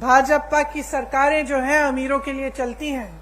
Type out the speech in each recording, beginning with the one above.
भाजपा की सरकारें जो हैं अमीरों के लिए चलती हैं।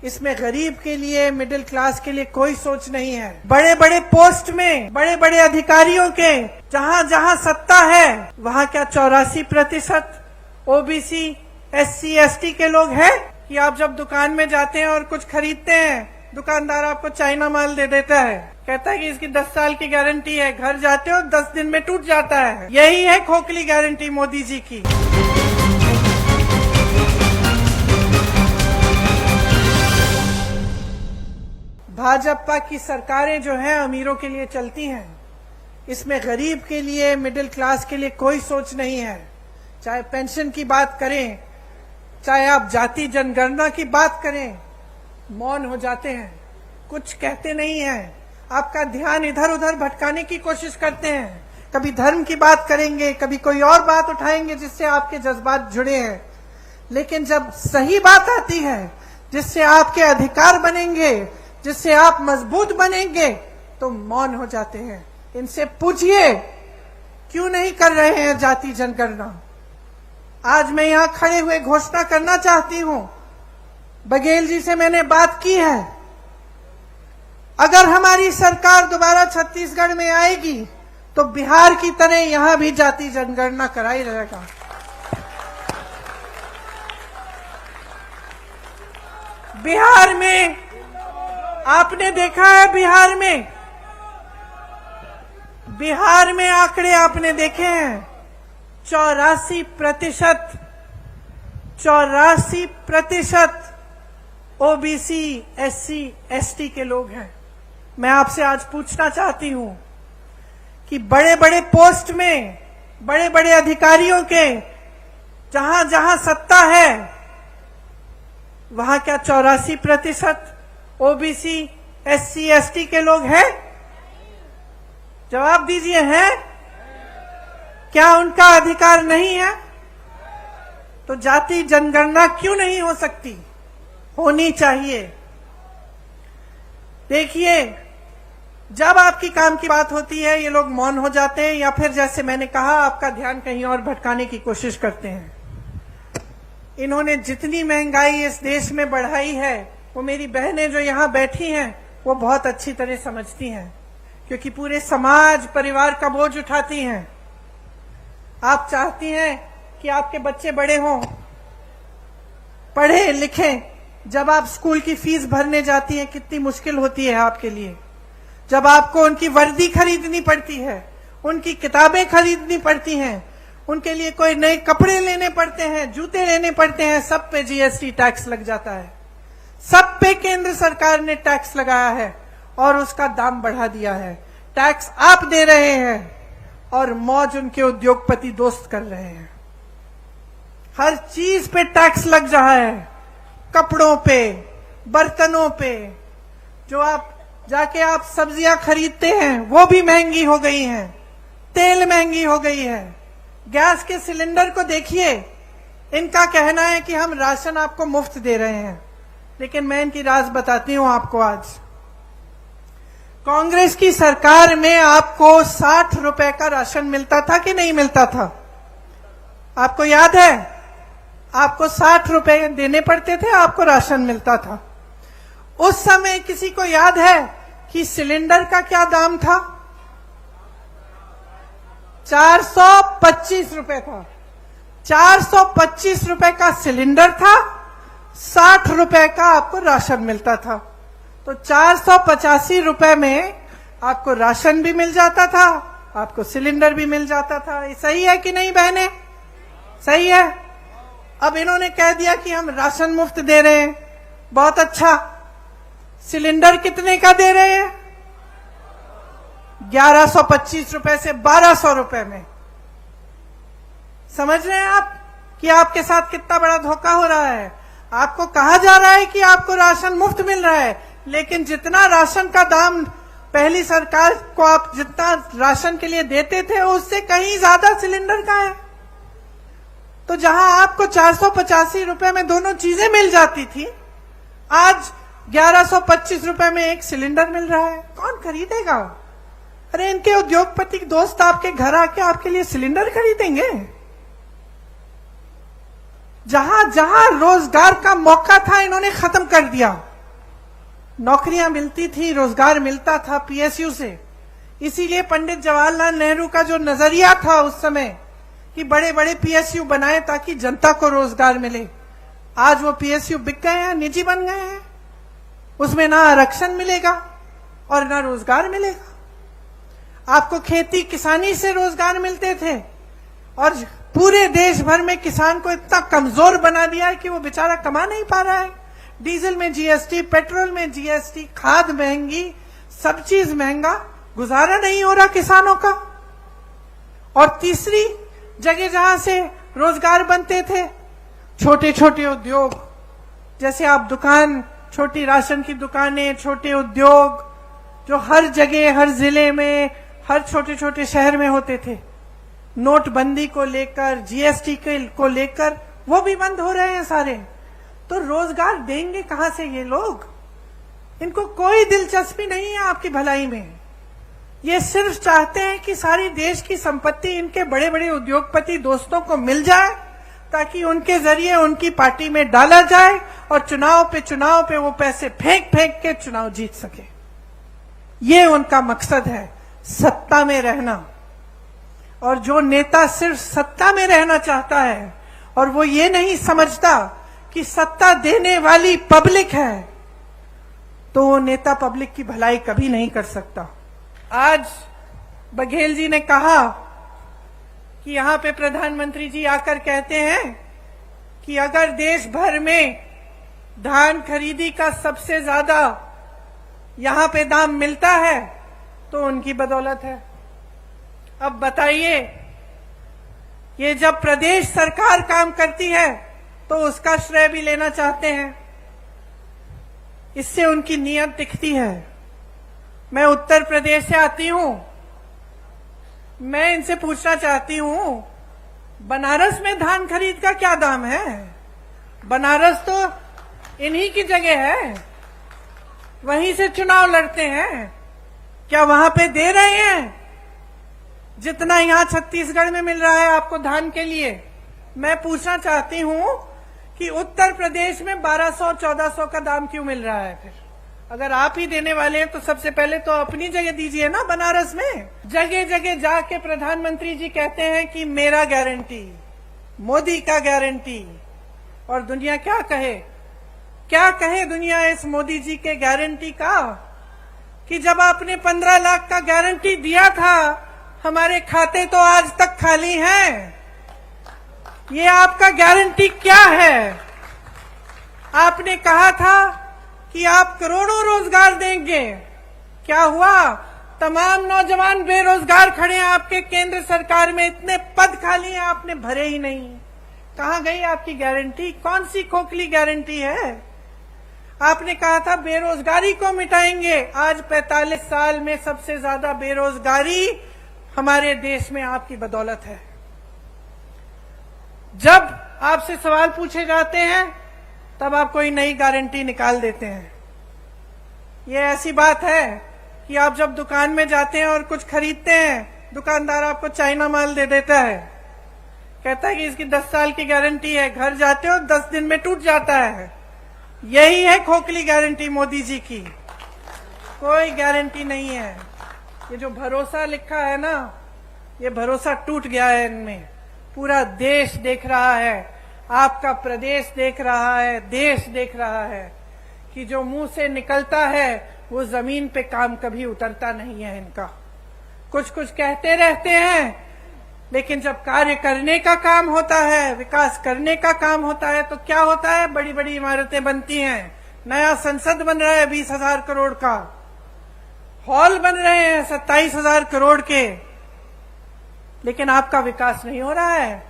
इसमें गरीब के लिए, मिडिल क्लास के लिए कोई सोच नहीं है। बड़े बड़े पोस्ट में, बड़े बड़े अधिकारियों के जहां जहां सत्ता है वहां क्या 84% ओबीसी, SC, ST के लोग हैं? कि आप जब दुकान में जाते हैं और कुछ खरीदते हैं, दुकानदार आपको चाइना माल दे देता है, कहता है कि इसकी 10 साल की गारंटी है, घर जाते हो 10 दिन में टूट जाता है। यही है खोखली गारंटी मोदी जी की। भाजपा की सरकारें जो हैं अमीरों के लिए चलती हैं। इसमें गरीब के लिए, मिडिल क्लास के लिए कोई सोच नहीं है। चाहे पेंशन की बात करें, चाहे आप जाति जनगणना की बात करें, मौन हो जाते हैं, कुछ कहते नहीं हैं। आपका ध्यान इधर उधर भटकाने की कोशिश करते हैं। कभी धर्म की बात करेंगे, कभी कोई और बात उठाएंगे जिससे आपके जज्बात जुड़े हैं। लेकिन जब सही बात आती है, जिससे आपके अधिकार बनेंगे, जिससे आप मजबूत बनेंगे, तो मौन हो जाते हैं। इनसे पूछिए क्यों नहीं कर रहे हैं जाति जनगणना। आज मैं यहां खड़े हुए घोषणा करना चाहती हूं, बघेल जी से मैंने बात की है, अगर हमारी सरकार दोबारा छत्तीसगढ़ में आएगी तो बिहार की तरह यहां भी जाति जनगणना कराई जाएगा। बिहार में आपने देखा है, बिहार में आंकड़े आपने देखे हैं, 84% ओबीसी, SC, ST के लोग हैं। मैं आपसे आज पूछना चाहती हूं कि बड़े बड़े पोस्ट में, बड़े बड़े अधिकारियों के जहां जहां सत्ता है वहां क्या 84% ओबीसी, SC, ST के लोग हैं? जवाब दीजिए, हैं? क्या उनका अधिकार नहीं है? तो जाति जनगणना क्यों नहीं हो सकती? होनी चाहिए। देखिए, जब आपकी काम की बात होती है ये लोग मौन हो जाते हैं, या फिर जैसे मैंने कहा आपका ध्यान कहीं और भटकाने की कोशिश करते हैं। इन्होंने जितनी महंगाई इस देश में बढ़ाई है वो मेरी बहनें जो यहां बैठी हैं वो बहुत अच्छी तरह समझती हैं, क्योंकि पूरे समाज, परिवार का बोझ उठाती हैं। आप चाहती हैं कि आपके बच्चे बड़े हों, पढ़े लिखें। जब आप स्कूल की फीस भरने जाती हैं कितनी मुश्किल होती है आपके लिए। जब आपको उनकी वर्दी खरीदनी पड़ती है, उनकी किताबें खरीदनी पड़ती हैं, उनके लिए कोई नए कपड़े लेने पड़ते हैं, जूते लेने पड़ते हैं, सब पे GST टैक्स लग जाता है। सब पे केंद्र सरकार ने टैक्स लगाया है और उसका दाम बढ़ा दिया है। टैक्स आप दे रहे हैं और मौज उनके उद्योगपति दोस्त कर रहे हैं। हर चीज पे टैक्स लग रहा है, कपड़ों पे, बर्तनों पे। जो आप जाके आप सब्जियां खरीदते हैं वो भी महंगी हो गई हैं, तेल महंगी हो गई है। गैस के सिलेंडर को देखिए, इनका कहना है कि हम राशन आपको मुफ्त दे रहे हैं, लेकिन मैं इनकी राज बताती हूं आपको। आज कांग्रेस की सरकार में आपको 60 रुपए का राशन मिलता था कि नहीं मिलता था? आपको याद है? आपको 60 रुपए देने पड़ते थे, आपको राशन मिलता था। उस समय किसी को याद है कि सिलेंडर का क्या दाम था? 425 रुपए था। 425 रुपए का सिलेंडर था, 60 रुपए का आपको राशन मिलता था। तो 485 रुपए में आपको राशन भी मिल जाता था, आपको सिलेंडर भी मिल जाता था। ये सही है कि नहीं बहने? सही है। अब इन्होंने कह दिया कि हम राशन मुफ्त दे रहे हैं, बहुत अच्छा। सिलेंडर कितने का दे रहे हैं? 1125 रुपए से 1200 रुपए में। समझ रहे हैं आप कि आपके साथ कितना बड़ा धोखा हो रहा है? आपको कहा जा रहा है कि आपको राशन मुफ्त मिल रहा है, लेकिन जितना राशन का दाम पहली सरकार को आप जितना राशन के लिए देते थे उससे कहीं ज्यादा सिलेंडर का है। तो जहां आपको 485 रुपए में दोनों चीजें मिल जाती थी, आज 1125 रुपए में एक सिलेंडर मिल रहा है। कौन खरीदेगा? अरे इनके उद्योगपति दोस्त आपके घर आके आपके लिए सिलेंडर खरीदेंगे? जहां जहां रोजगार का मौका था इन्होंने खत्म कर दिया। नौकरियां मिलती थी, रोजगार मिलता था पीएसयू से। इसीलिए पंडित जवाहरलाल नेहरू का जो नजरिया था उस समय कि बड़े बड़े पीएसयू बनाए ताकि जनता को रोजगार मिले, आज वो पीएसयू बिक गए हैं, निजी बन गए हैं। उसमें ना आरक्षण मिलेगा और ना रोजगार मिलेगा। आपको खेती किसानी से रोजगार मिलते थे और पूरे देश भर में किसान को इतना कमजोर बना दिया है कि वो बेचारा कमा नहीं पा रहा है। डीजल में जीएसटी, पेट्रोल में जीएसटी, खाद महंगी, सब चीज महंगा, गुजारा नहीं हो रहा किसानों का। और तीसरी जगह जहां से रोजगार बनते थे, छोटे छोटे उद्योग, जैसे आप दुकान, छोटी राशन की दुकानें, छोटे उद्योग जो हर जगह, हर जिले में, हर छोटे छोटे शहर में होते थे, नोटबंदी को लेकर, जीएसटी को लेकर वो भी बंद हो रहे हैं सारे। तो रोजगार देंगे कहां से ये लोग? इनको कोई दिलचस्पी नहीं है आपकी भलाई में। ये सिर्फ चाहते हैं कि सारी देश की संपत्ति इनके बड़े बड़े उद्योगपति दोस्तों को मिल जाए ताकि उनके जरिए उनकी पार्टी में डाला जाए और चुनाव पे वो पैसे फेंक फेंक के चुनाव जीत सके। ये उनका मकसद है, सत्ता में रहना। और जो नेता सिर्फ सत्ता में रहना चाहता है और वो ये नहीं समझता कि सत्ता देने वाली पब्लिक है, तो वो नेता पब्लिक की भलाई कभी नहीं कर सकता। आज बघेल जी ने कहा कि यहां पे प्रधानमंत्री जी आकर कहते हैं कि अगर देश भर में धान खरीदी का सबसे ज्यादा यहां पे दाम मिलता है तो उनकी बदौलत है। अब बताइए, ये जब प्रदेश सरकार काम करती है तो उसका श्रेय भी लेना चाहते हैं। इससे उनकी नीयत दिखती है। मैं उत्तर प्रदेश से आती हूं, मैं इनसे पूछना चाहती हूं, बनारस में धान खरीद का क्या दाम है? बनारस तो इन्हीं की जगह है, वहीं से चुनाव लड़ते हैं। क्या वहां पे दे रहे हैं जितना यहां छत्तीसगढ़ में मिल रहा है आपको धान के लिए? मैं पूछना चाहती हूं कि उत्तर प्रदेश में 1200-1400 का दाम क्यों मिल रहा है? फिर अगर आप ही देने वाले हैं तो सबसे पहले तो अपनी जगह दीजिए ना। बनारस में जगह जगह जाके प्रधानमंत्री जी कहते हैं कि मेरा गारंटी, मोदी का गारंटी। और दुनिया क्या कहे? क्या कहे दुनिया इस मोदी जी के गारंटी का कि जब आपने 15 लाख का गारंटी दिया था, हमारे खाते तो आज तक खाली हैं। ये आपका गारंटी क्या है? आपने कहा था कि आप करोड़ों रोजगार देंगे, क्या हुआ? तमाम नौजवान बेरोजगार खड़े हैं आपके केंद्र सरकार में, इतने पद खाली हैं, आपने भरे ही नहीं। कहां गई आपकी गारंटी? कौन सी खोखली गारंटी है? आपने कहा था बेरोजगारी को मिटाएंगे। आज 45 साल में सबसे ज्यादा बेरोजगारी हमारे देश में आपकी बदौलत है। जब आपसे सवाल पूछे जाते हैं तब आप कोई नई गारंटी निकाल देते हैं। ये ऐसी बात है कि आप जब दुकान में जाते हैं और कुछ खरीदते हैं, दुकानदार आपको चाइना माल दे देता है, कहता है कि इसकी 10 साल की गारंटी है। घर जाते हो 10 दिन में टूट जाता है। यही है खोखली गारंटी मोदी जी की। कोई गारंटी नहीं है। ये जो भरोसा लिखा है ना, ये भरोसा टूट गया है इनमें। पूरा देश देख रहा है, आपका प्रदेश देख रहा है, देश देख रहा है कि जो मुंह से निकलता है वो जमीन पे काम कभी उतरता नहीं है इनका। कुछ कुछ कहते रहते हैं, लेकिन जब कार्य करने का काम होता है, विकास करने का काम होता है, तो क्या होता है? बड़ी बड़ी इमारतें बनती हैं। नया संसद बन रहा है 20,000 करोड़ का, हॉल बन रहे हैं 27,000 करोड़ के, लेकिन आपका विकास नहीं हो रहा है।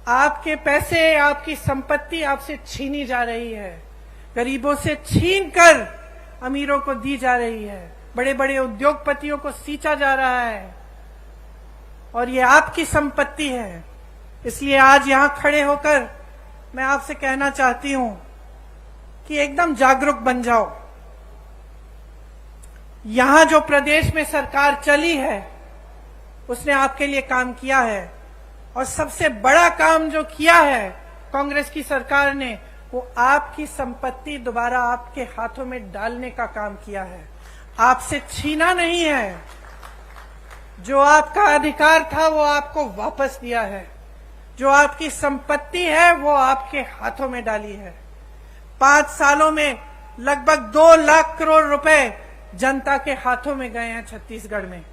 आपके पैसे, आपकी संपत्ति आपसे छीनी जा रही है, गरीबों से छीन कर अमीरों को दी जा रही है, बड़े बड़े उद्योगपतियों को सींचा जा रहा है, और ये आपकी संपत्ति है। इसलिए आज यहां खड़े होकर मैं आपसे कहना चाहती हूं कि एकदम जागरूक बन जाओ। यहां जो प्रदेश में सरकार चली है उसने आपके लिए काम किया है। और सबसे बड़ा काम जो किया है कांग्रेस की सरकार ने, वो आपकी संपत्ति दोबारा आपके हाथों में डालने का काम किया है, आपसे छीना नहीं है। जो आपका अधिकार था वो आपको वापस दिया है, जो आपकी संपत्ति है वो आपके हाथों में डाली है। 5 सालों में लगभग 2 लाख करोड़ रुपए जनता के हाथों में गए हैं छत्तीसगढ़ में।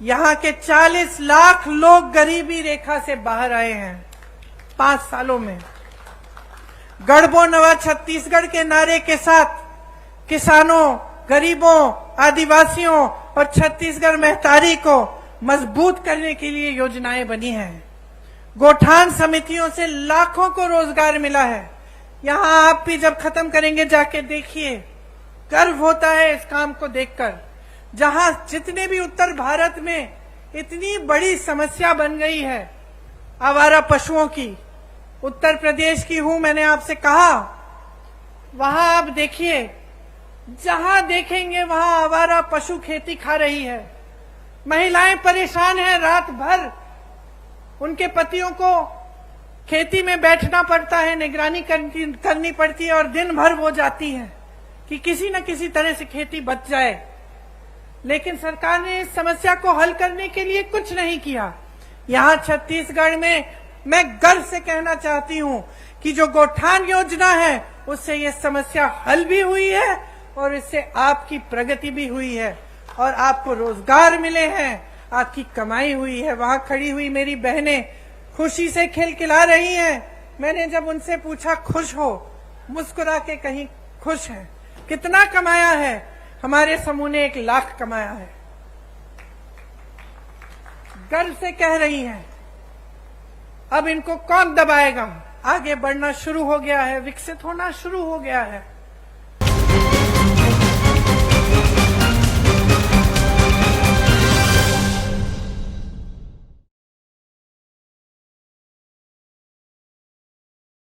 यहाँ के 40 लाख लोग गरीबी रेखा से बाहर आए हैं 5 सालों में। गढ़बो नवा छत्तीसगढ़ के नारे के साथ किसानों, गरीबों, आदिवासियों और छत्तीसगढ़ महतारी को मजबूत करने के लिए योजनाएं बनी हैं। गोठान समितियों से लाखों को रोजगार मिला है। यहाँ आप भी जब खत्म करेंगे जाके देखिए, गर्व होता है इस काम को देखकर। जहां जितने भी उत्तर भारत में इतनी बड़ी समस्या बन गई है आवारा पशुओं की, उत्तर प्रदेश की हूं, मैंने आपसे कहा, वहां आप देखिए, जहां देखेंगे वहां आवारा पशु खेती खा रही है। महिलाएं परेशान हैं, रात भर उनके पतियों को खेती में बैठना पड़ता है, निगरानी करनी पड़ती है और दिन भर वो जाती हैं कि किसी न किसी तरह से खेती बच जाए। लेकिन सरकार ने इस समस्या को हल करने के लिए कुछ नहीं किया। यहाँ छत्तीसगढ़ में मैं गर्व से कहना चाहती हूँ कि जो गोठान योजना है उससे ये समस्या हल भी हुई है और इससे आपकी प्रगति भी हुई है और आपको रोजगार मिले हैं, आपकी कमाई हुई है। वहां खड़ी हुई मेरी बहनें खुशी से खिलखिला रही हैं। मैंने जब उनसे पूछा खुश हो, मुस्कुरा के कहीं खुश हैं। कितना कमाया है? हमारे समूह ने 1 लाख कमाया है। गर्व से कह रही हैं। अब इनको कौन दबाएगा? आगे बढ़ना शुरू हो गया है, विकसित होना शुरू हो गया है।